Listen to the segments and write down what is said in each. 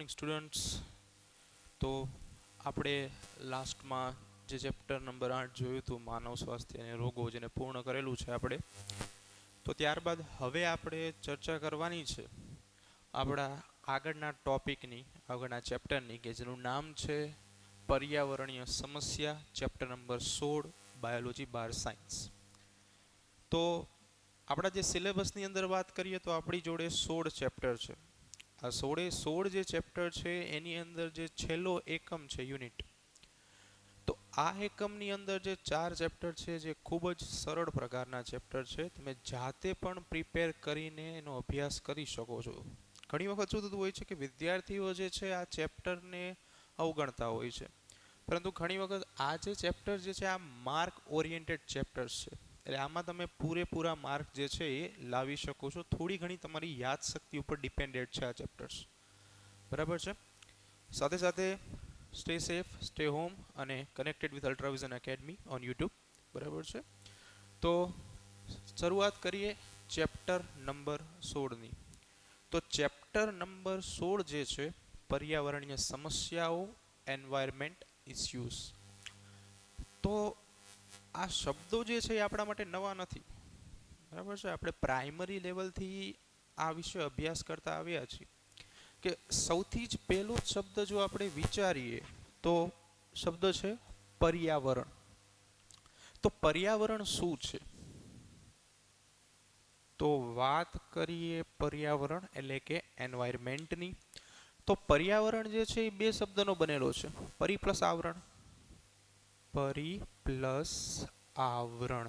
Morning students. તો આપણે લાસ્ટમાં જે ચેપ્ટર નંબર 8 જોયું હતું માનવ સ્વાસ્થ્ય અને રોગો, જેને પૂર્ણ કરેલું છે આપણે. તો ત્યારબાદ હવે આપણે ચર્ચા કરવાની છે આપણા આગળના ટોપિકની, આગળના ચેપ્ટરની, કે જેનું નામ છે પર્યાવરણીય સમસ્યા, ચેપ્ટર નંબર 16, બાયોલોજી બાર સાયન્સ. તો આપણા જે સિલેબસની અંદર વાત કરીએ તો આપણી જોડે 16 ચેપ્ટર છે. આ 16 જે ચેપ્ટર છે એની અંદર જે છેલ્લો એકમ છે યુનિટ, તો આ એકમની અંદર જે 4 ચેપ્ટર છે જે ખૂબ જ સરળ પ્રકારના ચેપ્ટર છે. તમે જાતે પણ પ્રિપેર કરીને એનો અભ્યાસ કરી શકો છો. ઘણી વખત શું થતું હોય છે કે વિદ્યાર્થીઓ જે છે આ ચેપ્ટરને અવગણતા હોય છે, પરંતુ ઘણી વખત આ જે ચેપ્ટર જે છે આ માર્ક ઓરિએન્ટેડ ચેપ્ટર્સ છે. એટલે આમાં તમે પૂરેપૂરા માર્ક જે છે એ લાવી શકો છો. થોડી ઘણી તમારી યાદશક્તિ ઉપર ડિપેન્ડેડ છે આ ચેપ્ટર્સ, બરાબર છે. સાથે સાથે સ્ટે સેફ, સ્ટે હોમ અને connected with Ultravision academy on YouTube, બરાબર છે. તો શરૂઆત કરીએ ચેપ્ટર નંબર 16ની. તો ચેપ્ટર નંબર 16 જે છે પર્યાવરણીય સમસ્યાઓ, એન્વાયરમેન્ટ ઇસ્યુઝ. તો આ શબ્દો જે છે એ આપણા માટે નવા નથી, બરાબર છે. આપણે પ્રાઇમરી લેવલથી આ વિશે અભ્યાસ કરતા આવ્યા છીએ કે સૌથી જ પહેલો શબ્દ જો આપણે વિચારીએ તો શબ્દ છે પર્યાવરણ. તો પર્યાવરણ શું છે? તો વાત કરીએ પર્યાવરણ એટલે કે એન્વાયરમેન્ટની. તો પર્યાવરણ જે છે એ બે શબ્દનો બનેલો છે, પરી પ્લસ આવરણ. પરી પ્લસ આવરણ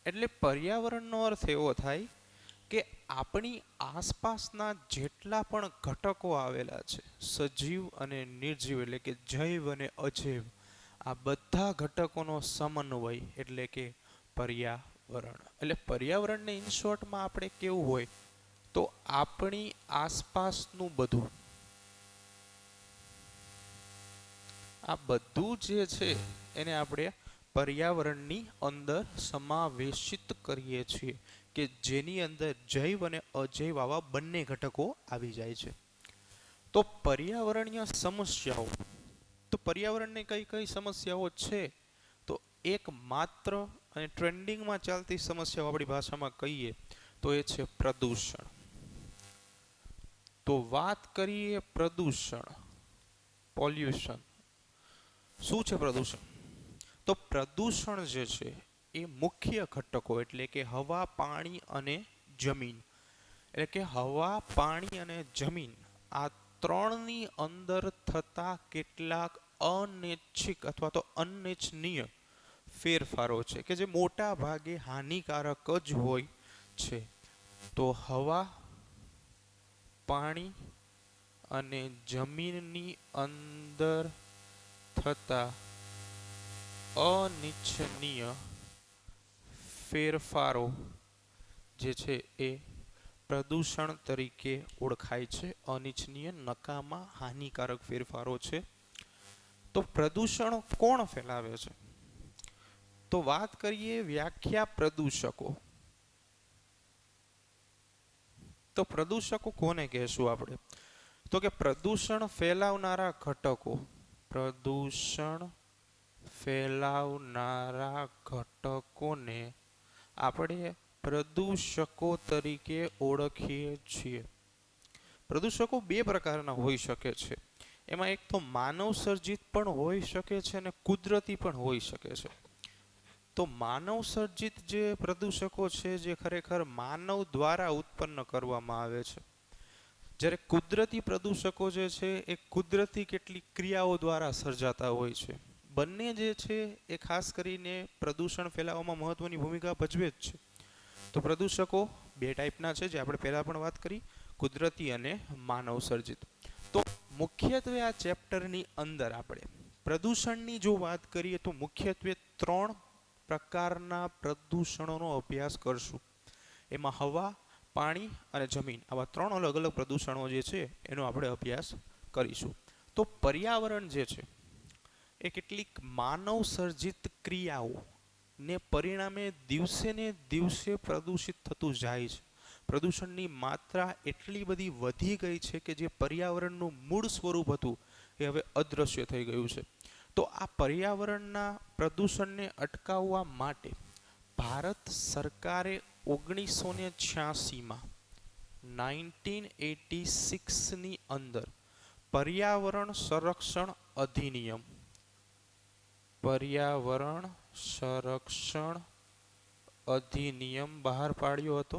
એટલે પર્યાવરણનો અર્થ એવો થાય કે આપણી આસપાસના જેટલા પણ ઘટકો આવેલા છે, સજીવ અને નિર્જીવ એટલે કે જૈવ અને અજૈવ, આ બધા ઘટકોનો સમન્વય એટલે કે પર્યાવરણ. એટલે પર્યાવરણને ઇન શોર્ટમાં આપણે કેવું હોય તો આપણી આસપાસનું બધું, આ બધું જે છે એને આપણે પર્યાવરણની અંદર સમાવેશિત કરીએ છીએ, કે જેની અંદર જૈવ અને અજૈવ આવા બંને ઘટકો આવી જાય છે. તો પર્યાવરણીય સમસ્યાઓ, તો પર્યાવરણની કઈ કઈ સમસ્યાઓ છે? તો એક માત્ર અને ટ્રેન્ડિંગમાં ચાલતી સમસ્યાઓ આપણી ભાષામાં કહીએ તો એ છે પ્રદૂષણ. તો વાત કરીએ પ્રદૂષણ, પોલ્યુશન. શું છે પ્રદૂષણ? તો પ્રદૂષણ જે છે એ મુખ્ય ઘટકો એટલે કે હવા, પાણી અને જમીન, એટલે કે હવા, પાણી અને જમીન, આ ત્રણની અંદર થતા કેટલાક અનૈચ્છિક અથવા તો અનિચ્છનીય ફેરફારો છે કે જે મોટા ભાગે હાનિકારક જ હોય છે. તો હવા, પાણી અને જમીનની અંદર થતા અનિચ્છનીય ફેરફારો જે છે એ પ્રદૂષણ તરીકે ઓળખાય છે. અનિચ્છનીય, નકામા, હાનિકારક ફેરફારો છે. તો પ્રદૂષણ કોણ ફેલાવે છે? તો વાત કરીએ વ્યાખ્યા પ્રદૂષકો. તો પ્રદૂષકો કોને કહેશું આપણે? તો કે પ્રદૂષણ ફેલાવનારા ઘટકો, પ્રદૂષણ ફેલાવનારા ઘટકોને આપણે પ્રદૂષકો તરીકે ઓળખીએ છીએ. પ્રદૂષકો બે પ્રકારના હોઈ શકે છે. એમાં એક તો માનવ સર્જિત પણ હોઈ શકે છે અને કુદરતી પણ હોઈ શકે છે. તો માનવ સર્જિત જે પ્રદૂષકો છે જે ખરેખર માનવ દ્વારા ઉત્પન્ન કરવામાં આવે છે, જ્યારે કુદરતી પ્રદૂષકો જે છે એ કુદરતી કેટલીક ક્રિયાઓ દ્વારા સર્જાતા હોય છે. બંને જે છે એ ખાસ કરીને પ્રદૂષણ ફેલાવવામાં મહત્વની ભૂમિકા ભજવે જ છે. તો પ્રદૂષકો બે ટાઈપના છે, જે આપણે પહેલાં પણ વાત કરી, કુદરતી અને માનવ સર્જિત. તો મુખ્યત્વે આ ચેપ્ટરની અંદર આપણે પ્રદૂષણની જો વાત કરીએ તો મુખ્યત્વે 3 પ્રકારના પ્રદૂષણોનો અભ્યાસ કરશું. એમાં હવા, પાણી અને જમીન, આવા 3 અલગ અલગ પ્રદૂષણો જે છે એનો આપણે અભ્યાસ કરીશું. તો પર્યાવરણ જે છે એ કેટલીક માનવ સર્જિત ક્રિયાઓ ને પરિણામે દિવસે ને દિવસે પ્રદૂષિત થતું જાય છે. પ્રદૂષણની માત્રા એટલી બધી વધી ગઈ છે કે જે પર્યાવરણનું મૂળ સ્વરૂપ હતું એ હવે અદૃશ્ય થઈ ગયું છે. તો આ પર્યાવરણના પ્રદૂષણને અટકાવવા માટે ભારત સરકારે 1986માં 1986ની અંદર પર્યાવરણ સંરક્ષણ અધિનિયમ બહાર પાડ્યો હતો,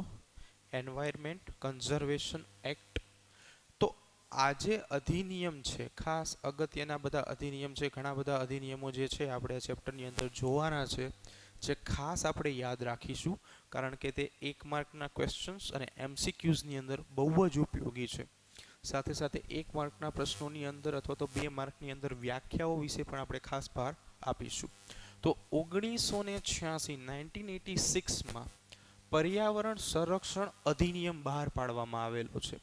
એન્વાયરમેન્ટ કન્ઝર્વેશન એક્ટ. તો આ જે અધિનિયમ છે, ખાસ અગત્યના બધા અધિનિયમ છે, ઘણા બધા અધિનિયમો જે છે આપણે આ ચેપ્ટરની અંદર જોવાના છે, જે ખાસ આપણે યાદ રાખીશું, કારણ કે તે 1 માર્કના ક્વેશ્ચન્સ અને MCQsની અંદર બહુ જ ઉપયોગી છે. સાથે સાથે 1 માર્કના પ્રશ્નોની અંદર અથવા તો 2 માર્કની અંદર વ્યાખ્યાઓ વિશે પણ આપણે ખાસ ભાર આપીશું. તો 1986માં પર્યાવરણ સંરક્ષણ અધિનિયમ બહાર પાડવામાં આવેલો છે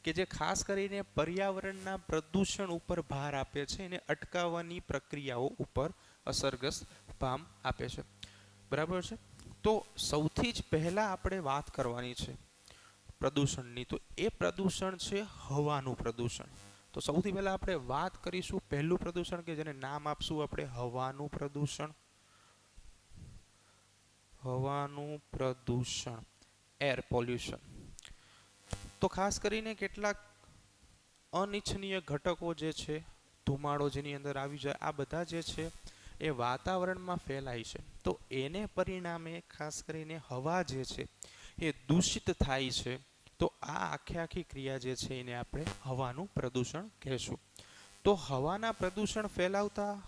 કે જે ખાસ કરીને પર્યાવરણના પ્રદૂષણ ઉપર ભાર આપે છે અને અટકાવવાની પ્રક્રિયાઓ ઉપર અસરગ્રસ્ત ભાર આપે છે. બરાબર છે. તો સૌથી જ પહેલા આપણે વાત કરવાની છે પ્રદૂષણની, તો એ પ્રદૂષણ છે હવાનું પ્રદૂષણ. તો સૌથી પહેલા આપણે વાત કરીશું પહેલું પ્રદૂષણ કે જેને નામ આપશું આપણે હવાનું પ્રદૂષણ, એર પોલ્યુશન. તો ખાસ કરીને કેટલાક અનિચ્છનીય ઘટકો જે છે, ધુમાડો જેની અંદર આવી જાય, આ બધા જે છે એ વાતાવરણમાં ફેલાય છે. તો એને પરિણામે ખાસ કરીને હવા જે છે એ દૂષિત થાય છે. તો આ આખી ક્રિયા જે છે એને આપણે હવાનું પ્રદૂષણ કહેશું. તો હવાના પ્રદૂષણ ફેલાવતા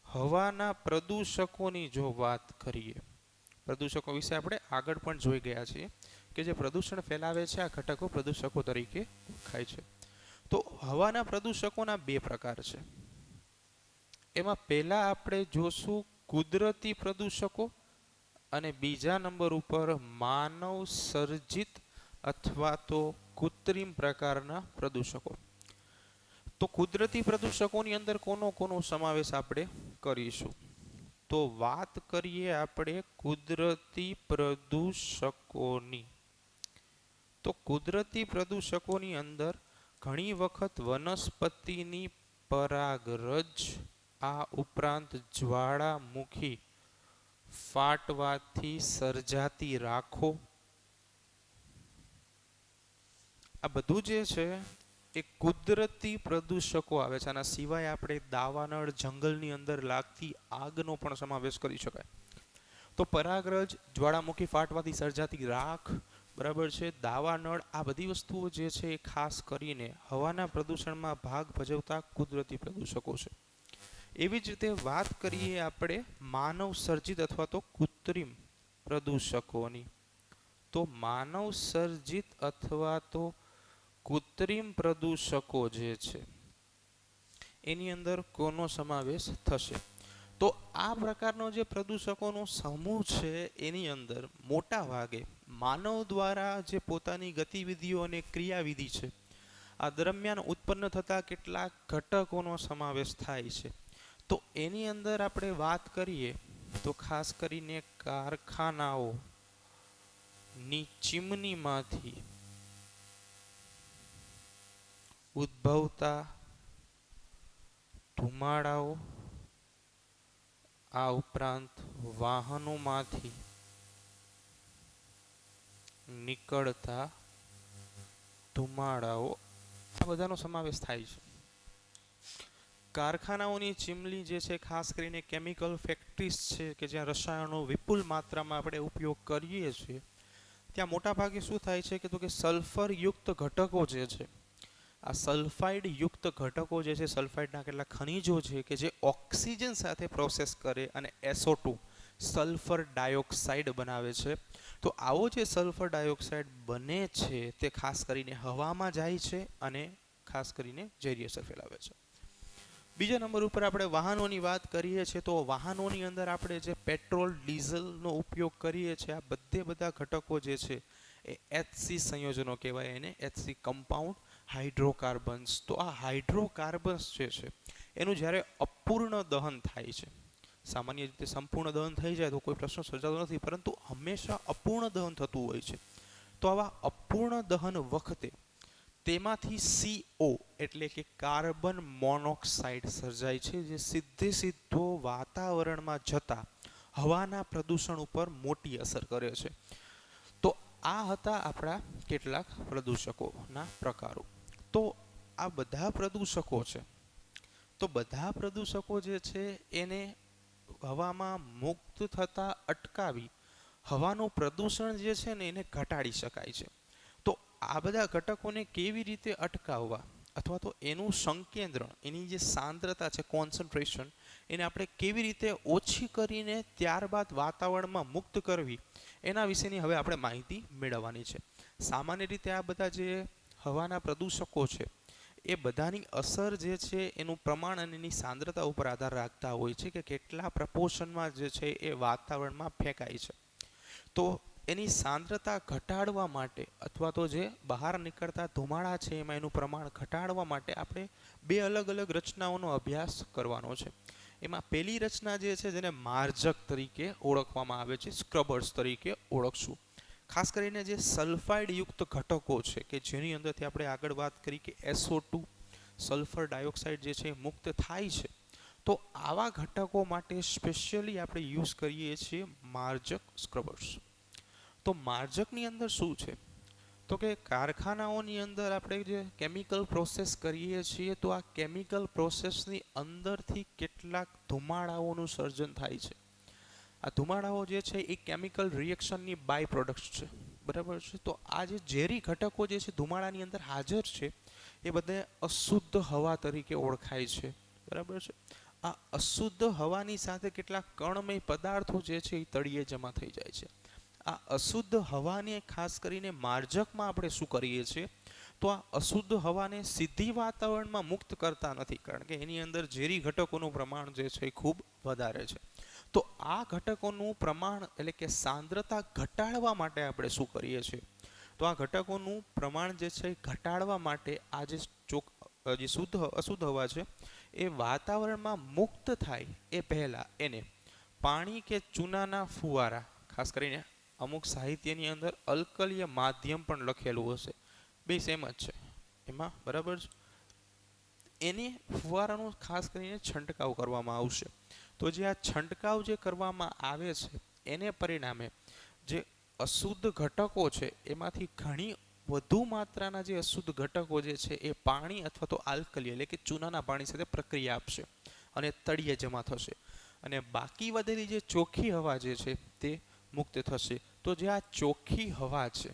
હવાના પ્રદૂષકોની જો વાત કરીએ, પ્રદૂષકો વિશે આપણે આગળ પણ જોઈ ગયા છીએ કે જે પ્રદૂષણ ફેલાવે છે આ ઘટકો પ્રદૂષકો તરીકે ઓળખાય છે. તો હવાના પ્રદૂષકોના 2 પ્રકાર છે. એમાં પહેલા આપણે જોશું કુદરતી પ્રદૂષકો અને બીજા નંબર ઉપર માનવ સર્જિત અથવા તો કૃત્રિમ પ્રકારના પ્રદૂષકો. તો કુદરતી પ્રદૂષકોની અંદર કોનો સમાવેશ આપણે કરીશું? તો વાત કરીએ આપણે કુદરતી પ્રદૂષકોની. તો કુદરતી પ્રદૂષકોની અંદર ઘણી વખત વનસ્પતિની પરાગરજ, આ ઉપરાંત જ્વાળામુખી ફાટવાથી સર્જાતી રાખો, આ બધું જે છે એ કુદરતી પ્રદૂષકો આવે છે. આના સિવાય આપણે દાવાનળ, જંગલની અંદર લાગતી આગનો પણ સમાવેશ કરી શકાય. તો પરાગરજ, જ્વાળામુખી ફાટવાથી સર્જાતી રાખ, બરાબર છે, દાવાનળ, આ બધી વસ્તુઓ જે છે એ ખાસ કરીને હવાના પ્રદૂષણમાં ભાગ ભજવતા કુદરતી પ્રદૂષકો છે. એવી જ રીતે વાત કરીએ આપણે માનવ સર્જિત અથવા તો કૃત્રિમ પ્રદૂષકોની. તો માનવ સર્જિત અથવા તો કૃત્રિમ પ્રદૂષકો જે છે એની અંદર કોનો સમાવેશ થશે? તો આ પ્રકારનો જે પ્રદૂષકોનો સમૂહ છે એની અંદર મોટા ભાગે માનવ દ્વારા જે પોતાની ગતિવિધિઓ અને ક્રિયાવિધિ છે આ દરમિયાન ઉત્પન્ન થતા કેટલાક ઘટકોનો સમાવેશ થાય છે. તો એની અંદર આપણે વાત કરીએ તો ખાસ કરીને કારખાનાઓની ચીમનીમાંથી ઉદ્ભવતા ધુમાડાઓ, આ ઉપરાંત વાહનોમાંથી નીકળતા ધુમાડાઓ, આ બધાનો સમાવેશ થાય છે. કારખાનાઓની ચીમની જે છે ખાસ કરીને કેમિકલ ફેક્ટરીઝ છે કે જ્યાં રસાયણો વિપુલ માત્રામાં આપણે ઉપયોગ કરીએ છીએ, ત્યાં મોટાભાગે શું થાય છે કે સલ્ફરયુક્ત ઘટકો જે છે, આ સલ્ફાઇડ યુક્ત ઘટકો જે છે, સલ્ફાઇડના કેટલાક ખનિજો છે કે જે ઓક્સિજન સાથે પ્રોસેસ કરે અને SO2 સલ્ફર ડાયોક્સાઇડ બનાવે છે. તો આવો જે સલ્ફર ડાયોક્સાઇડ બને છે તે ખાસ કરીને હવામાં જાય છે અને ખાસ કરીને ઝેરી અસર ફેલાવે છે. બીજા નંબર ઉપર આપણે વાહનોની વાત કરીએ છીએ તો વાહનોની અંદર આપણે જે પેટ્રોલ ડીઝલનો ઉપયોગ કરીએ છીએ આ બધા ઘટકો જે છે એ HC સંયોજનો કહેવાય, એને HC કમ્પાઉન્ડ હાઇડ્રોકાર્બન્સ. તો આ હાઇડ્રોકાર્બન્સ જે છે એનું જ્યારે અપૂર્ણ દહન થાય છે, સામાન્ય રીતે સંપૂર્ણ દહન થઈ જાય તો કોઈ પ્રશ્ન સર્જાતો નથી, પરંતુ હંમેશા અપૂર્ણ દહન થતું હોય છે. તો તો આવા અપૂર્ણ દહન વખતે તેમાંથી CO એટલે કે કાર્બન મોનોક્સાઇડ સર્જાય છે, જે સીધો વાતાવરણમાં જતા હવાના પ્રદૂષણ ઉપર મોટી અસર કરે છે. તો આ હતા આપણા કેટલાક પ્રદૂષકોના પ્રકારો. તો આ બધા પ્રદૂષકો છે, તો બધા પ્રદૂષકો જે છે એને હવામાં મુક્ત થતા અટકાવી હવાનું પ્રદૂષણ જે છે ને એને ઘટાડી શકાય છે. તો આ બધા ઘટકોને કેવી રીતે અટકાવવા અથવા તો એનું સંકેન્દ્રણ, એની જે સાંદ્રતા છે કોન્સન્ટ્રેશન, એને આપણે કેવી રીતે ઓછી કરીને ત્યારબાદ વાતાવરણમાં મુક્ત કરવી, એના વિશેની હવે આપણે માહિતી મેળવવાની છે. સામાન્ય રીતે આ બધા જે હવાના પ્રદૂષકો છે એ બધાની અસર જે છે એનું પ્રમાણ અને એની સાંદ્રતા ઉપર આધાર રાખતા હોય છે કે કેટલા પ્રપોર્શનમાં જે છે એ વાતાવરણમાં ફેંકાય છે. તો એની સાંદ્રતા ઘટાડવા માટે અથવા તો જે બહાર નીકળતા ધુમાડા છે એમાં એનું પ્રમાણ ઘટાડવા માટે આપણે બે અલગ અલગ રચનાઓનો અભ્યાસ કરવાનો છે. એમાં પહેલી રચના જે છે જેને માર્જક તરીકે ઓળખવામાં આવે છે, સ્ક્રબર્સ તરીકે ઓળખશું. ખાસ કરીને જે સલ્ફાઇડ યુક્ત ઘટકો છે કે જેની અંદરથી આપણે આગળ વાત કરી કે SO2 સલ્ફર ડાયોક્સાઇડ જે છે મુક્ત થાય છે. તો આવા ઘટકો માટે સ્પેશિયલી આપણે યુઝ કરીએ છીએ માર્જક સ્ક્રબર્સ. તો માર્જકની અંદર શું છે તો કે કારખાનાઓની અંદર આપણે જે કેમિકલ પ્રોસેસ કરીએ છીએ તો આ કેમિકલ પ્રોસેસની અંદરથી કેટલાક ધુમાડાઓનું સર્જન થાય છે. આ ધુમાડાઓ જે છે એ કેમિકલ રિએક્શનની બાય પ્રોડક્ટ્સ છે, બરાબર છે. તો આ જે ઝેરી ઘટકો જે છે ધુમાડાની અંદર હાજર છે એ બધા અશુદ્ધ હવા તરીકે ઓળખાય છે, બરાબર છે. આ અશુદ્ધ હવાની સાથે કેટલાક કણમય પદાર્થો જે છે એ તળિયે જમા થઈ જાય છે. આ અશુદ્ધ હવાને ખાસ કરીને માર્જકમાં આપણે શું કરીએ છીએ તો આ અશુદ્ધ હવાને સીધી વાતાવરણમાં મુક્ત કરતા નથી, કારણ કે એની અંદર ઝેરી ઘટકોનું પ્રમાણ જે છે એ ખૂબ વધારે છે. તો આ ઘટકોનું પ્રમાણ એટલે કે સાંદ્રતા ઘટાડવા માટે આપણે શું કરીએ છીએ તો આ ઘટકોનું પ્રમાણ જે છે ઘટાડવા માટે આ જે અશુદ્ધ હવા છે એ વાતાવરણમાં મુક્ત થાય એ પહેલાં એને પાણી કે ચૂનાના ફુવારા, ખાસ કરીને અમુક સાહિત્યની અંદર અલ્કલીય માધ્યમ પણ લખેલું હશે, બે સેમ જ છે એમાં, બરાબર છે. એને ફુવારાનો ખાસ કરીને છંટકાવ કરવામાં આવશે. તો જે આ છંટકાવ જે કરવામાં આવે છે એને પરિણામે જે અશુદ્ધ ઘટકો છે એમાંથી ઘણી વધુ માત્રાના જે અશુદ્ધ ઘટકો જે છે એ પાણી અથવા તો આલ્કલી એટલે કે ચૂનાના પાણી સાથે પ્રક્રિયા આપશે અને તળિયે જમા થશે, અને બાકી વધેલી જે ચોખ્ખી હવા જે છે તે મુક્ત થશે. તો જે આ ચોખ્ખી હવા છે,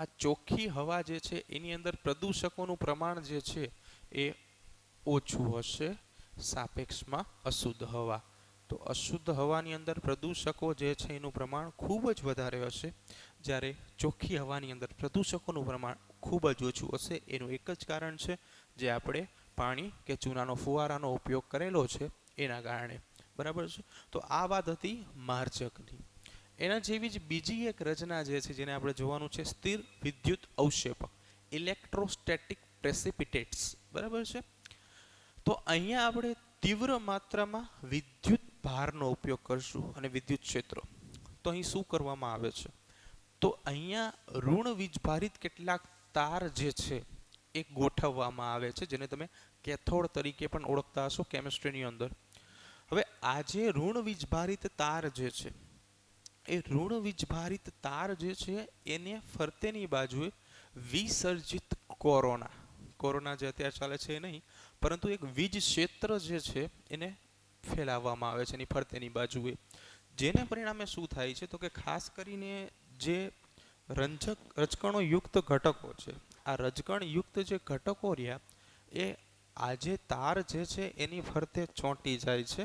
આ ચોખ્ખી હવા જે છે એની અંદર પ્રદૂષકોનું પ્રમાણ જે છે એ ઓછું હશે સાપેક્ષમાં અશુદ્ધ હવા. તો અશુદ્ધ હવાની અંદર પ્રદૂષકો જે છે એનું પ્રમાણ ખૂબ જ વધારે હશે, જ્યારે ચોખ્ખી હવાની અંદર પ્રદૂષકોનું પ્રમાણ ખૂબ જ ઓછું હશે. એનું એક જ કારણ છે જે આપણે પાણી કે ચૂનાનો ફુવારાનો ઉપયોગ કરેલો છે એના કારણે, બરાબર છે. તો આ વાત હતી માર્જકની. એના જેવી જ બીજી એક રચના જે છે જેને આપણે જોવાનું છે સ્થિર વિદ્યુત અવક્ષેપક, ઇલેક્ટ્રોસ્ટેટિક પ્રેસિપિટેટ્સ, બરાબર છે. તો અહીંયા આપણે તીવ્ર માત્રામાં વિદ્યુત ભારનો ઉપયોગ કરશું અને વિદ્યુત ક્ષેત્રો. તો અહીં શું કરવામાં આવે છે તો અહીંયા ઋણ વીજભારિત કેટલાક તાર જે છે એ ગોઠવવામાં આવે છે, જેને તમે કેથોડ તરીકે પણ ઓળખતા હશો કેમિસ્ટ્રીની અંદર. હવે આ જે ઋણ વીજભારિત તાર જે છે એ ઋણ વીજભારિત તાર જે છે એને ફરતેની બાજુએ વિસર્જિત કોરોના જે અત્યારે ચાલે છે એ નહીં, પરંતુ એક વીજ ક્ષેત્ર જે છે એને ફેલાવવામાં આવે છે એની ફરતેની બાજુએ. જેને પરિણામે શું થાય છે તો કે ખાસ કરીને જે રજકણો યુક્ત ઘટકો છે, આ રજકણ યુક્ત જે ઘટકો રહ્યા એ આજે તાર જે છે એની ફરતે ચોંટી જાય છે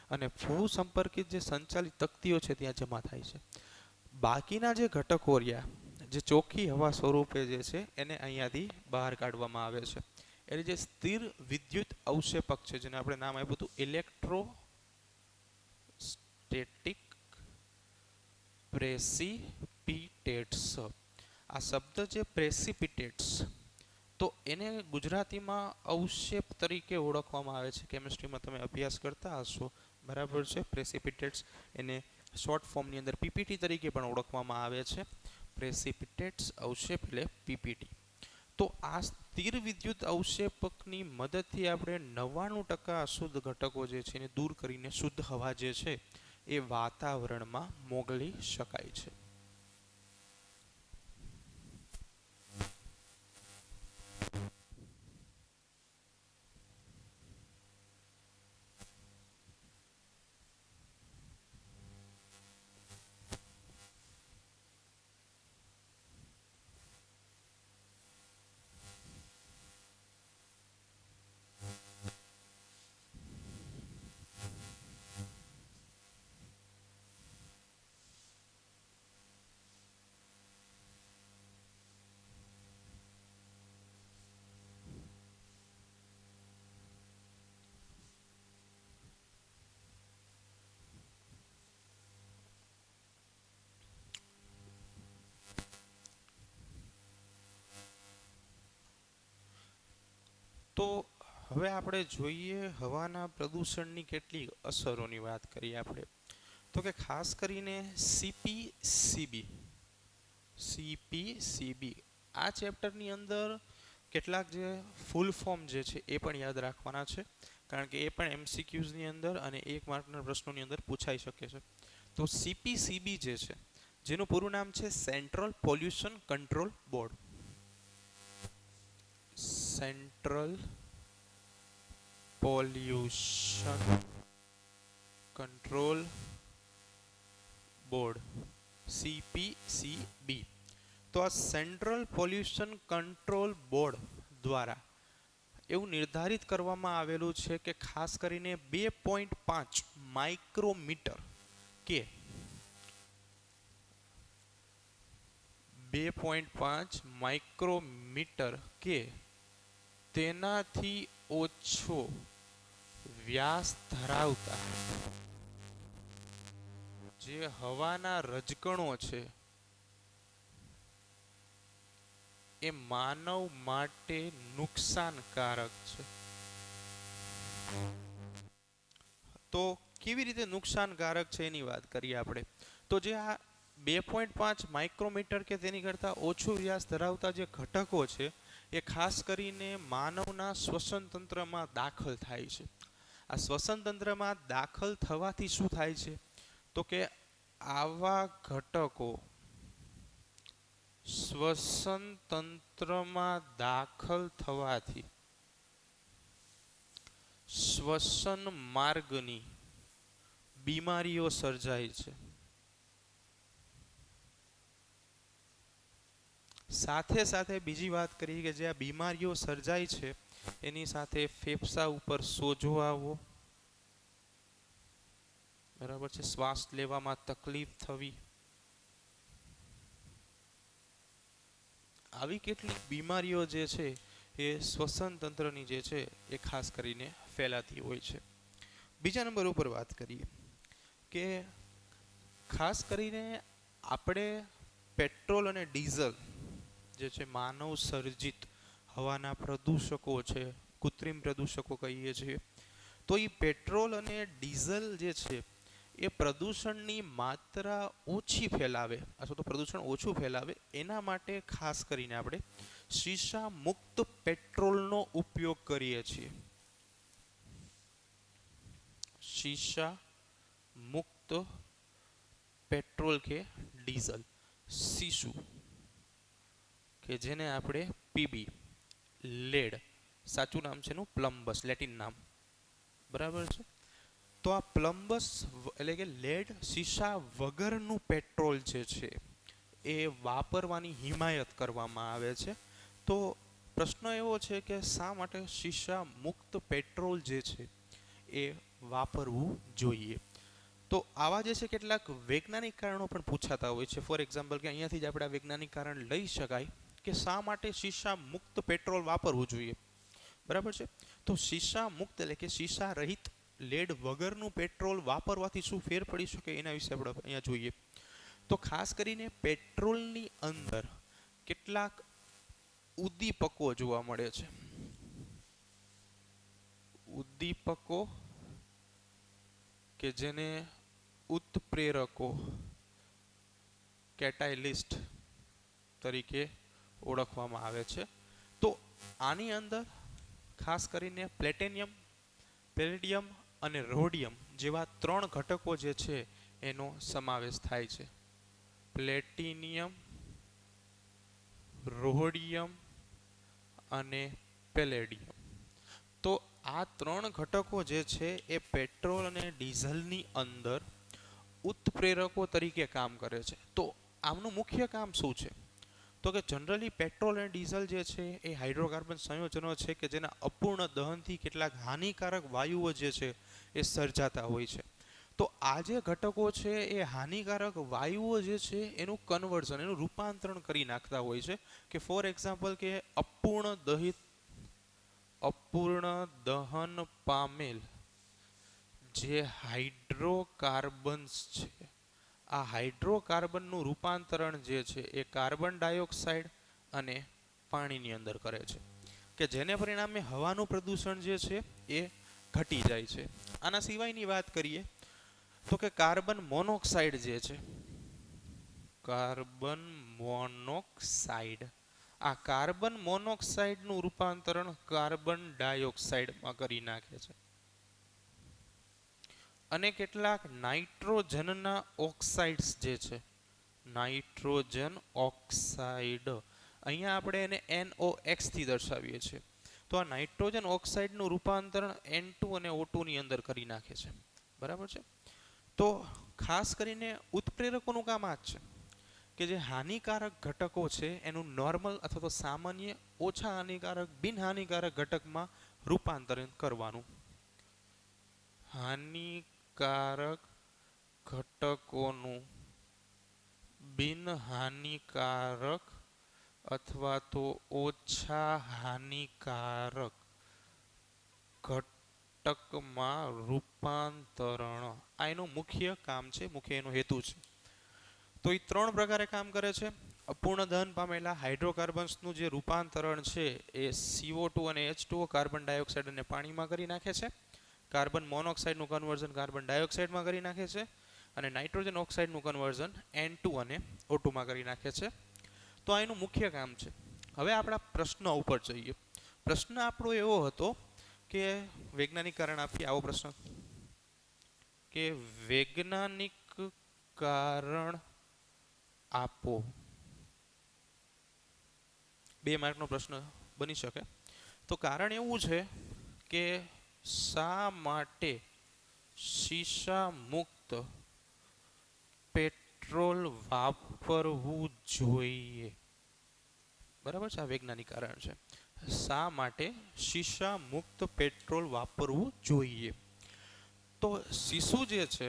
અને ભૂસંપર્કિત જે સંચાલિત તકતીઓ છે ત્યાં જમા થાય છે. બાકીના જે ઘટકો રહ્યા જે ચોખ્ખી હવા સ્વરૂપે જે છે એને અહીંયાથી બહાર કાઢવામાં આવે છે. એટલે જે સ્થિર વિદ્યુત અવક્ષેપક છે જેને આપણે નામ આપ્યું હતું ઇલેક્ટ્રોસ્ટેટિક પ્રેસિપિટેટ્સ. આ શબ્દ જે પ્રેસિપિટેટ્સ તો એને ગુજરાતીમાં અવક્ષેપ તરીકે ઓળખવામાં આવે છે. કેમિસ્ટ્રીમાં તમે અભ્યાસ કરતા હશો, બરાબર છે. પ્રેસિપિટેટ્સ એને શોર્ટ ફોર્મની અંદર PPT તરીકે પણ ઓળખવામાં આવે છે. પ્રેસિપિટેટ્સ અવક્ષેપ એટલે પીપીટી. તો આ સ્થિર વિદ્યુત અવક્ષેપકની મદદથી આપણે 99% અશુદ્ધ ઘટકો જે છે એને દૂર કરીને શુદ્ધ હવા જે છે એ વાતાવરણમાં મોકલી શકાય છે. તો હવે આપણે જોઈએ હવાના પ્રદૂષણની કેટલીક અસરોની વાત કરીએ આપણે. તો કે ખાસ કરીને સીપીસીબી આ ચેપ્ટરની અંદર કેટલાક જે ફૂલ ફોર્મ જે છે એ પણ યાદ રાખવાના છે, કારણ કે એ પણ એમસીક્યુઝની અંદર અને 1 માર્કના પ્રશ્નોની અંદર પૂછાઈ શકે છે. તો સીપીસીબી જે છે જેનું પૂરું નામ છે central pollution control board. Central pollution control board CPCB. તો આ સેન્ટ્રલ પોલ્યુશન કંટ્રોલ બોર્ડ દ્વારા એવું નિર્ધારિત કરવામાં આવેલું છે કે ખાસ કરીને 2.5 માઇક્રોમીટર કે 2.5 માઇક્રોમીટર કે તેનાથી ઓછો વ્યાસ ધરાવતા જે હવાના રજકણો છે એ માનવ માટે નુકસાનકારક છે. તો કેવી રીતે નુકસાનકારક છે એની વાત કરીએ આપણે. તો જે આ 2.5 માઇક્રોમીટર કે તેની કરતાં ઓછો વ્યાસ ધરાવતા જે ઘટકો છે એ ખાસ કરીને માનવના શ્વસન તંત્રમાં દાખલ થાય છે. આ શ્વસન તંત્રમાં દાખલ થવાથી શું થાય છે? તો કે આવા ઘટકો શ્વસન તંત્રમાં દાખલ થવાથી શ્વસન માર્ગની બીમારીઓ સર્જાય છે. સાથે સાથે બીજી વાત કરીએ કે જે આ બીમારીઓ સર્જાય છે એની સાથે ફેફસા ઉપર સોજો આવવો, બરાબર છે, શ્વાસ લેવામાં તકલીફ થવી, આવી કેટલીક બીમારીઓ જે છે એ શ્વસન તંત્રની જે છે એ ખાસ કરીને ફેલાતી હોય છે. બીજા નંબર ઉપર વાત કરીએ કે ખાસ કરીને આપણે પેટ્રોલ અને ડીઝલ જે છે માનવ સર્જિત હવાના પ્રદૂષકો છે, કૃત્રિમ પ્રદૂષકો કહીએ છીએ. તો એ પેટ્રોલ અને ડીઝલ જે છે એ પ્રદૂષણની માત્રા ઓછી ફેલાવે અથવા તો પ્રદૂષણ ઓછું ફેલાવે એના માટે ખાસ કરીને આપણે શીશા મુક્ત પેટ્રોલનો ઉપયોગ કરીએ છીએ. શીશા મુક્ત પેટ્રોલ કે ડીઝલ, શીશુ કે જેને આપણે પીબી, લેડ સાચું નામ છે એનું પ્લમ્બસ, લેટિન નામ, બરાબર છે. તો આ પ્લમ્બસ એટલે કે લેડ શીશા વગરનું પેટ્રોલ જે છે એ વાપરવાની હિમાયત કરવામાં આવે છે. તો પ્રશ્ન એવો છે કે શા માટે શીશા મુક્ત પેટ્રોલ જે છે એ વાપરવું જોઈએ? તો આવા જે છે કેટલાક વૈજ્ઞાનિક કારણો પણ પૂછાતા હોય છે. ફોર એક્ઝામ્પલ કે અહીંયાથી જ આપણે આ વૈજ્ઞાનિક કારણ લઈ શકાય કે શા માટે શીશા મુક્ત પેટ્રોલ વાપરવું જોઈએ, બરાબર છે. તો શીશા મુક્ત એટલે કે શીશા રહિત લેડ વગરનું પેટ્રોલ વાપરવાથી શું ફેર પડી શકે એના વિશે આપણે અહીંયા જોઈએ. તો ખાસ કરીને પેટ્રોલની અંદર કેટલાક ઉદ્દીપકો જોવા મળે છે. ઉદ્દીપકો કે જેને ઉત્પ્રેરકો, કેટાયલિસ્ટ તરીકે ઓળખવામાં આવે છે. તો આની અંદર ખાસ કરીને પ્લેટિનિયમ, પેલેડિયમ અને રોડિયમ જેવા 3 ઘટકો જે છે એનો સમાવેશ થાય છે. પ્લેટિનિયમ, રોડિયમ અને પેલેડિયમ. તો આ 3 ઘટકો જે છે એ પેટ્રોલ અને ડીઝલની અંદર ઉત્પ્રેરકો તરીકે કામ કરે છે. તો આમનું મુખ્ય કામ શું છે? તો કે જનરલી પેટ્રોલ અને ડીઝલ જે છે એ હાઇડ્રોકાર્બન સંયોજનો છે કે જેના અપૂર્ણ દહનથી કેટલાક હાનિકારક વાયુઓ જે છે એ સર્જાતા હોય છે. તો આ જે ઘટકો છે એ હાનિકારક વાયુઓ જે છે એનું કન્વર્ઝન, એનું રૂપાંતરણ કરી નાખતા હોય છે. કે ફોર એક્ઝામ્પલ કે અપૂર્ણ દહન પામેલ જે હાઇડ્રોકાર્બન્સ છે, આ હાઇડ્રોકાર્બનનું રૂપાંતરણ જે છે એ કાર્બન ડાયોક્સાઇડ અને પાણીની અંદર કરે છે, કે જેને પરિણામે હવાનું પ્રદૂષણ જે છે એ ઘટી જાય છે. આના સિવાયની વાત કરીએ તો કે કાર્બન મોનોક્સાઇડ જે છે, કાર્બન મોનોક્સાઇડ, આ કાર્બન મોનોક્સાઇડનું રૂપાંતરણ કાર્બન ડાયોક્સાઇડમાં કરી નાખે છે. અને કેટલાક નાઇટ્રોજનના ઓક્સાઇડ્સ જે છે, નાઇટ્રોજન ઓક્સાઇડ, અહીંયા આપણે એને NOx થી દર્શાવીએ છીએ. તો આ નાઇટ્રોજન ઓક્સાઇડનું રૂપાંતરણ N2 અને O2 ની અંદર કરી નાખે છે. બરાબર છે. તો ખાસ કરીને ઉત્પ્રેરકોનું કામ આ જ છે કે જે હાનિકારક ઘટકો છે એનું નોર્મલ અથવા તો સામાન્ય, ઓછા હાનિકારક, બિનહાનિકારક ઘટકમાં રૂપાંતરણ કરવાનું. હાનિકારક ઘટકોનું બિનહાનિકારક અથવા તો ઓછા હાનિકારક ઘટકમાં રૂપાંતરણ, આ એનું મુખ્ય કામ છે, મુખ્ય એનો હેતુ છે. તો એ 3 પ્રકારે કામ કરે છે. અપૂર્ણ દહન પામેલા હાઇડ્રોકાર્બન્સનું જે રૂપાંતરણ છે એ CO2 અને H2O, કાર્બન ડાયોક્સાઇડ અને પાણીમાં કરી નાખે છે. કાર્બન મોનોક્સાઇડનું કન્વર્ઝન કાર્બન ડાયોક્સાઇડમાં કરી નાખે છે. અને નાઇટ્રોજન ઓક્સાઇડનું કન્વર્ઝન N2 અને O2 માં કરી નાખે છે. તો આ એનું મુખ્ય કામ છે. હવે આપણા પ્રશ્ન ઉપર જઈએ. પ્રશ્ન આપણો એવો હતો કે વૈજ્ઞાનિક કારણ આપીએ. આવો પ્રશ્ન કે વૈજ્ઞાનિક કારણ આપો. 2 માર્કનો પ્રશ્ન બની શકે. તો કારણ એવું છે કે શા માટે શીશા મુક્ત પેટ્રોલ વાપરવું જોઈએ? બરાબર છે, આ વૈજ્ઞાનિક કારણ છે. શા માટે શીશા મુક્ત પેટ્રોલ વાપરવું જોઈએ? તો શીશુ જે છે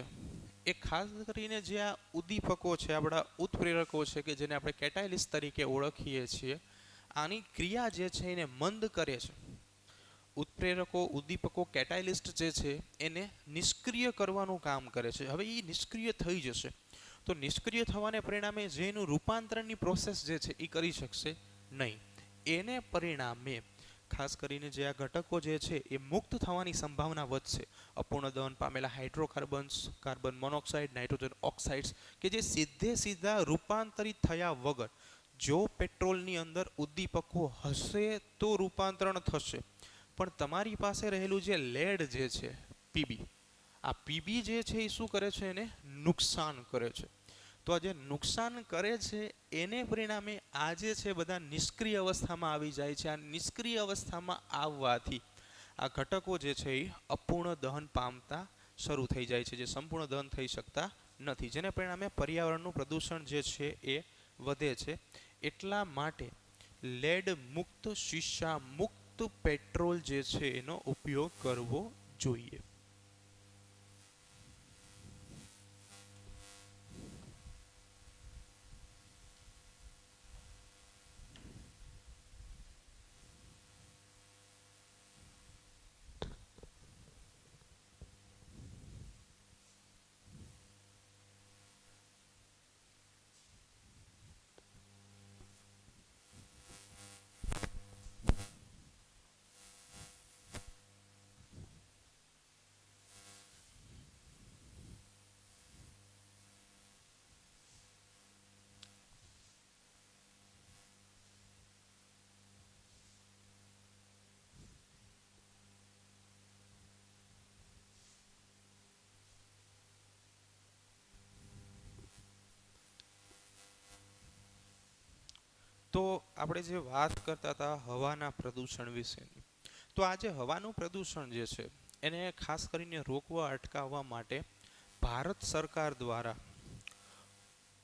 એ ખાસ કરીને જે આ ઉદ્દીપકો છે, આપણા ઉત્પ્રેરકો છે કે જેને આપણે કેટાલિસ્ટ તરીકે ઓળખીએ છીએ, આની ક્રિયા જે છે એને મંદ કરે છે. ઉત્પ્રેરકો, ઉદ્દીપકો, કેટાલિસ્ટ જે છે એને નિષ્ક્રિય કરવાનું કામ કરે છે. હવે એ નિષ્ક્રિય થઈ જશે તો નિષ્ક્રિય થવાને પરિણામે જે એનું રૂપાંતરણની પ્રોસેસ જે છે એ કરી શકશે નહીં. એને પરિણામે ખાસ કરીને જે આ ઘટકો જે છે એ મુક્ત થવાની સંભાવના વધશે. અપૂર્ણ દહન પામેલા હાઇડ્રોકાર્બન્સ, કાર્બન મોનોક્સાઇડ, નાઇટ્રોજન ઓક્સાઇડ્સ કે જે સીધા રૂપાંતરિત થયા વગર જો પેટ્રોલની અંદર ઉદ્દીપકો હશે તો રૂપાંતરણ થશે. પણ તમારી પાસે રહેલું જે લેડ જે છે, પીબી, આ પીબી જે છે એ શું કરે છે? એને નુકસાન કરે છે. તો આ જે નુકસાન કરે છે એને પરિણામે આ જે છે બધા નિષ્ક્રિય અવસ્થામાં આવી જાય છે. આ નિષ્ક્રિય અવસ્થામાં આવવાથી આ ઘટકો જે છે એ અપૂર્ણ દહન પામતા શરૂ થઈ જાય છે, જે સંપૂર્ણ દહન થઈ શકતા નથી, જેને પરિણામે પર્યાવરણનું પ્રદૂષણ જે છે એ વધે છે. એટલા માટે લેડ મુક્ત, શીશા મુક્ત પેટ્રોલ જે છે એનો ઉપયોગ કરવો જોઈએ. તો આપણે જે વાત કરતા હતા હવાના પ્રદૂષણ વિશેની, તો આ જે હવાનું પ્રદૂષણ જે છે એને ખાસ કરીને રોકવા અટકાવવા માટે ભારત સરકાર દ્વારા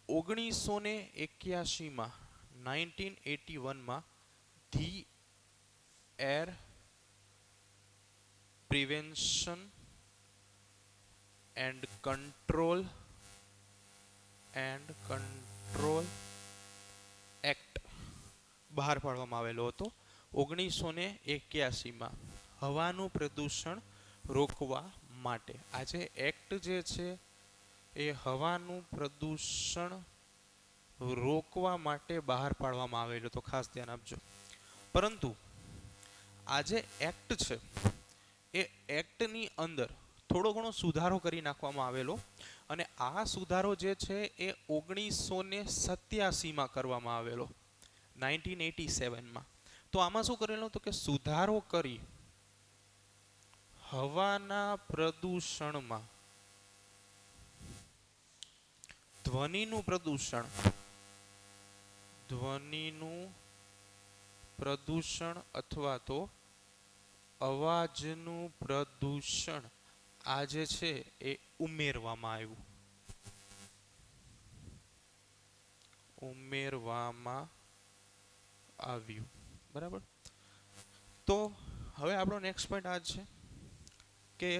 1981માં 1981માં the air prevention and control act બહાર પાડવામાં આવેલો હતો 1981માં હવાનું પ્રદૂષણ રોકવા માટે. આ જે એક્ટ જે છે એ હવાનું પ્રદૂષણ રોકવા માટે બહાર પાડવામાં આવેલો તો ખાસ ધ્યાન આપજો. પરંતુ આ જે એક્ટ છે એ એક્ટની અંદર થોડો ઘણો સુધારો કરી નાખવામાં આવેલો અને આ સુધારો જે છે એ 1987માં કરવામાં આવેલો 1987માં. તો આમાં શું કરેલું તો કે સુધારો કરી હવાના પ્રદૂષણમાં ધ્વનિનું પ્રદૂષણ અથવા તો અવાજનું પ્રદૂષણ આ જે છે એ ઉમેરવામાં આવ્યું. બરાબર. તો હવે આપણો નેક્સ્ટ પોઈન્ટ આ છે કે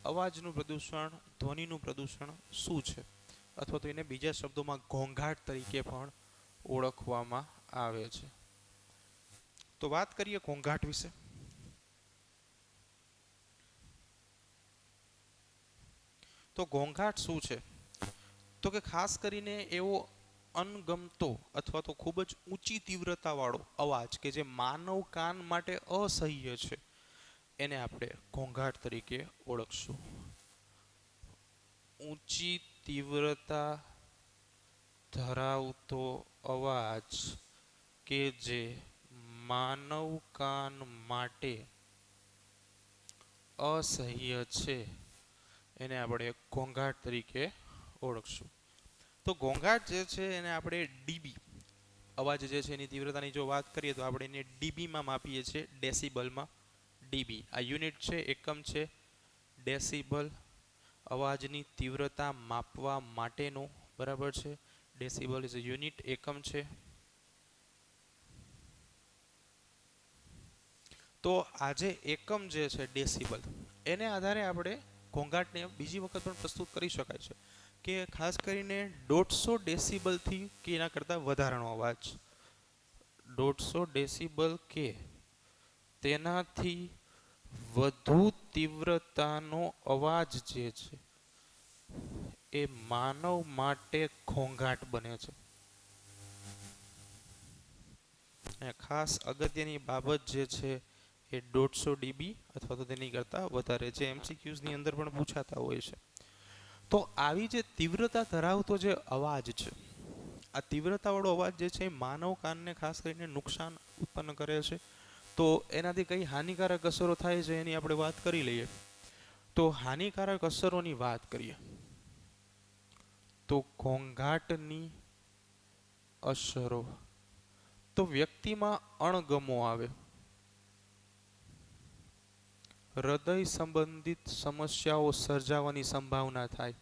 અવાજનું પ્રદૂષણ, ધ્વનિનું પ્રદૂષણ શું છે, અથવા તો એને બીજા શબ્દોમાં ઘોંઘાટ તરીકે પણ ઓળખવામાં આવે છે. તો વાત કરીએ ઘોંઘાટ વિશે. તો ઘોંઘાટ શું છે તો કે ખાસ કરીને એવો અણગમતો અથવા તો ખૂબ જ ઊંચી તીવ્રતાવાળો અવાજ કે જે માનવ કાન માટે અસહ્ય છે એને આપણે ઘોંઘાટ તરીકે ઓળખશું. ઊંચી તીવ્રતા ધરાવતો અવાજ કે જે માનવ કાન માટે અસહ્ય છે એને આપણે ઘોંઘાટ તરીકે ઓળખશું. તો ઘોંઘાટ જે છે એને આપણે ડીબી અવાજ જે છે એની તીવ્રતાની જો વાત કરીએ તો આપણે એને ડીબીમાં માપીએ છીએ, ડેસિબલમાં. ડીબી આ યુનિટ છે, એકમ છે. ડેસિબલ અવાજની તીવ્રતા માપવા માટેનું, બરાબર છે. ડેસિબલ ઇઝ અ યુનિટ, એકમ છે. તો આજે એકમ જે છે ડેસિબલ એને આધારે આપણે ઘોંઘાટને બીજી વખત પણ પ્રસ્તુત કરી શકાય છે કે ખાસ કરીને 150 ડેસિબલથી કે એના કરતાં વધારાનો અવાજ, 150 ડેસિબલ કે તેનાથી વધુ તીવ્રતાનો અવાજ જે છે એ માનવ માટે ઘોંઘાટ બને છે. ખાસ અગત્યની બાબત જે છે એ 150 ડીબી અથવા તો તેની કરતાં વધારે, જે એમસીક્યુઝની અંદર પણ પૂછાતા હોય છે. તો આવી જે તીવ્રતા ધરાવતો જે અવાજ છે, આ તીવ્રતાવાળો અવાજ જે છે એ માનવ કાનને ખાસ કરીને નુકસાન ઉત્પન્ન કરે છે. તો એનાથી કઈ હાનિકારક અસરો થાય છે એની આપણે વાત કરી લઈએ. તો હાનિકારક અસરોની વાત કરીએ તો ઘોંઘાટની અસરો, તો વ્યક્તિમાં અણગમો આવે, હૃદય સંબંધિત સમસ્યાઓ સર્જાવાની સંભાવના થાય,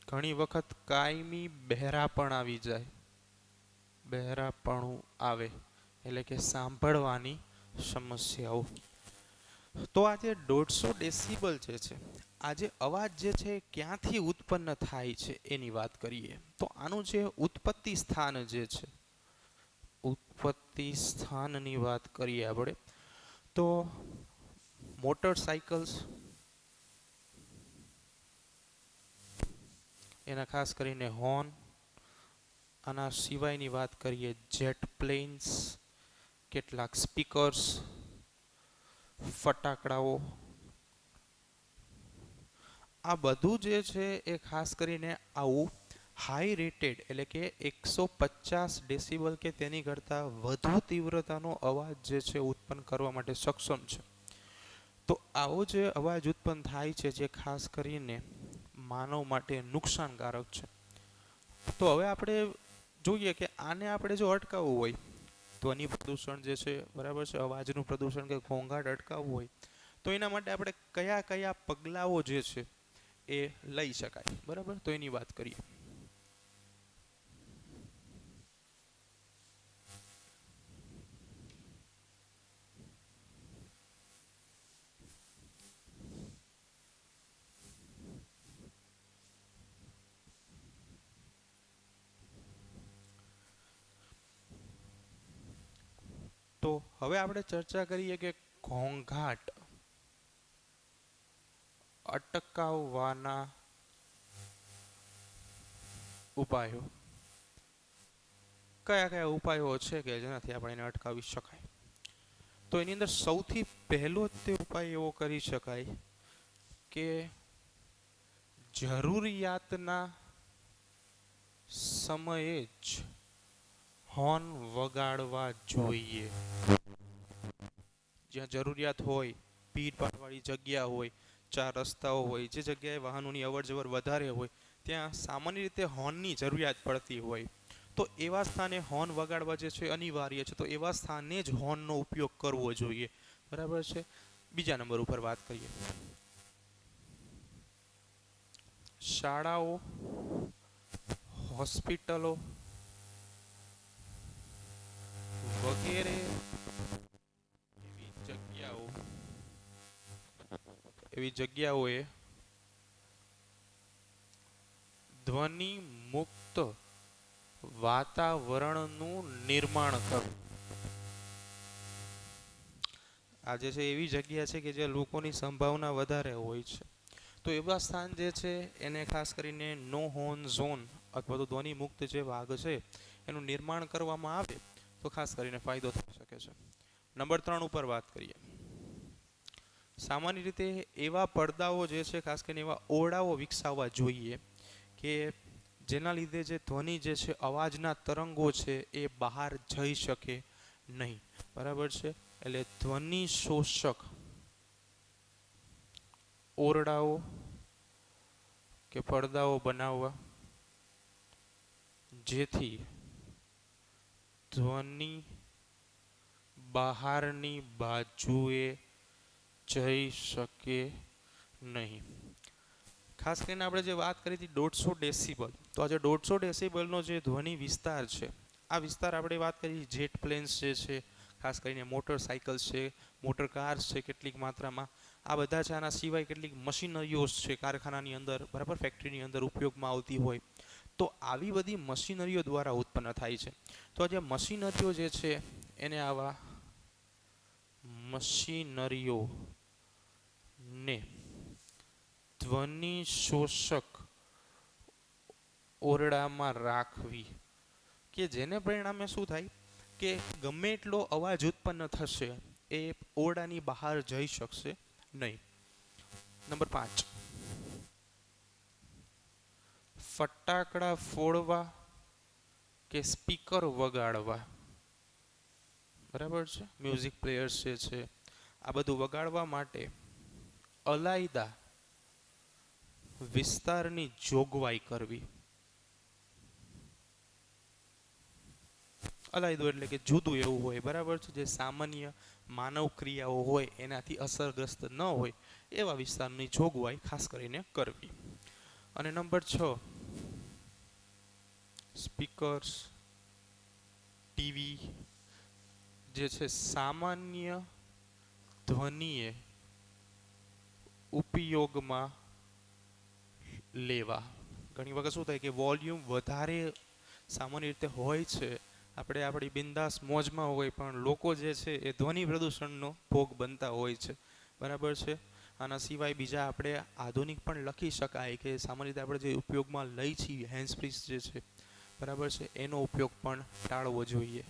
ઘણી વખત કાયમી બહેરાપણ આવી જાય, બહેરાપણું આવે એટલે કે સાંભળવાની સમસ્યાઓ. તો આ જે 150 ડેસિબલ જે છે, આ જે અવાજ જે છે ક્યાંથી ઉત્પન્ન થાય છે એની વાત કરીએ તો આનું જે ઉત્પત્તિ સ્થાન જે છે, ઉત્પત્તિ સ્થાનની વાત કરીએ આપણે તો મોટરસાઇકલ્સ, એના ખાસ કરીને હોર્ન, આના સિવાયની વાત કરીએ જેટ પ્લેન્સ, કેટલાક સ્પીકર્સ, ફટાકડાઓ, આ બધું જે છે એ ખાસ કરીને આવું હાઈ રેટેડ એટલે કે 150 ડેસિબલ કે તેની કરતાં વધુ તીવ્રતાનો અવાજ જે છે ઉત્પન્ન કરવા માટે સક્ષમ છે. તો આવો જે અવાજ ઉત્પન્ન થાય છે જે ખાસ કરીને માનવ માટે નુકસાનકારક છે. તો હવે આપણે જોઈએ કે આને આપણે જો અટકાવવું હોય, ધ્વનિ પ્રદૂષણ જે છે બરાબર છે, અવાજનું પ્રદૂષણ કે ઘોંઘાટ અટકાવવું હોય, તો એના માટે આપણે કયા કયા પગલાઓ જે છે એ લઈ શકાય, બરાબર. તો એની વાત કરીએ. તો હવે આપણે ચર્ચા કરીએ કે ઘોંઘાટ અટકાવવાના ઉપાયો. કયા કયા ઉપાયો છે કે જેનાથી આપણે એને અટકાવી શકાય. તો એની અંદર સૌથી પહેલો તે ઉપાય એવો કરી શકાય કે જરૂરિયાતના સમયે જ હોર્ન વગાડવા જોઈએ. જ્યાં જરૂરિયાત હોય, ભીડભાડવાળી જગ્યા હોય, ચાર રસ્તાઓ હોય, જે જગ્યાએ વાહનોની અવરજવર વધારે હોય, ત્યાં સામાન્ય રીતે હોર્નની જરૂરિયાત પડતી હોય. તો એવા સ્થાને હોર્ન વગાડવા જે છે અનિવાર્ય છે. તો એવા સ્થાને જ હોર્નનો ઉપયોગ કરવો જોઈએ, બરાબર છે. બીજા નંબર ઉપર વાત કરીએ. શાળાઓ, હોસ્પિટલો વગેરે એવી જગ્યાઓએ ધ્વનિ મુક્ત વાતાવરણનું નિર્માણ કરવું. આજે છે એવી જગ્યા છે કે જે લોકોની સંભાવના વધારે હોય છે. તો એવા સ્થાન જે છે એને ખાસ કરીને નો હોર્ન ઝોન અથવા તો ધ્વનિ મુક્ત જે ભાગ છે એનું નિર્માણ કરવામાં આવે તો ખાસ કરીને ફાયદો થઈ શકે છે. નંબર 3 ઉપર વાત કરીએ. સામાન્ય રીતે એવા પડદાઓ જે છે, ખાસ કરીને એવા ઓરડાઓ વિકસાવવા જોઈએ કે જેના લીધે જે ધ્વનિ જે છે, અવાજના તરંગો છે એ બહાર જઈ શકે નહીં, બરાબર છે. એટલે ધ્વનિ શોષક ઓરડાઓ કે પડદાઓ બનાવવા, જેથી ધ્વનિ બહારની બાજુએ જઈ શકે નહીં. ખાસ કરીને આપણે જે વાત કરી હતી 150 ડેસિબલ, તો આજે 150 ડેસિબલનો જે ધ્વનિ વિસ્તાર છે, આ વિસ્તાર આપણે વાત કરી જેટ પ્લેન્સ જે છે, ખાસ કરીને મોટરસાઇકલ છે, મોટર કાર્સ છે કેટલીક માત્રામાં, આ બધા છે. આના સિવાય કેટલીક મશીનરીઓ છે કારખાનાની અંદર, બરાબર, ફેક્ટરીની અંદર ઉપયોગમાં આવતી હોય. તો આવી બધી મશીનરીઓ દ્વારા ઉત્પન્ન થાય છે. તો આ જે મશીનરીઓ જે છે એને આવા મશીનરીઓને ધ્વનિ શોષક ઓરડામાં રાખવી કે જેને પરિણામે શું થાય કે ગમે એટલો અવાજ ઉત્પન્ન થશે એ ઓરડાની બહાર જઈ શકશે નહીં. નંબર 5, ફટાકડા ફોડવા કે સ્પીકર વગાડવા, બરાબર છે, મ્યુઝિક પ્લેયર્સ જે છે આ બધું વગાડવા માટે અલાયદા વિસ્તારની જોગવાઈ કરવી. અલાયદું એટલે કે જુદું એવું હોય, બરાબર છે, જે સામાન્ય માનવ ક્રિયાઓ હોય એનાથી અસરગ્રસ્ત ન હોય એવા વિસ્તારની જોગવાઈ ખાસ કરીને કરવી. અને નંબર 6, સ્પીકર્સ, ટીવી જે છે સામાન્ય ધ્વનિએ ઉપયોગમાં લેવા. ઘણી વખત શું થાય કે વોલ્યુમ વધારે સામાન્ય રીતે હોય છે, આપણે આપણી બિંદાસ મોજમાં હોય, પણ લોકો જે છે એ ધ્વનિ પ્રદૂષણનો ભોગ બનતા હોય છે, બરાબર છે. આના સિવાય બીજા આપણે આધુનિક પણ લખી શકાય કે સામાન્ય રીતે આપણે જે ઉપયોગમાં લઈ છીએ હેન્ડ્સ ફ્રી જે છે, બરાબર છે, એનો ઉપયોગ પણ ટાળવો જોઈએ.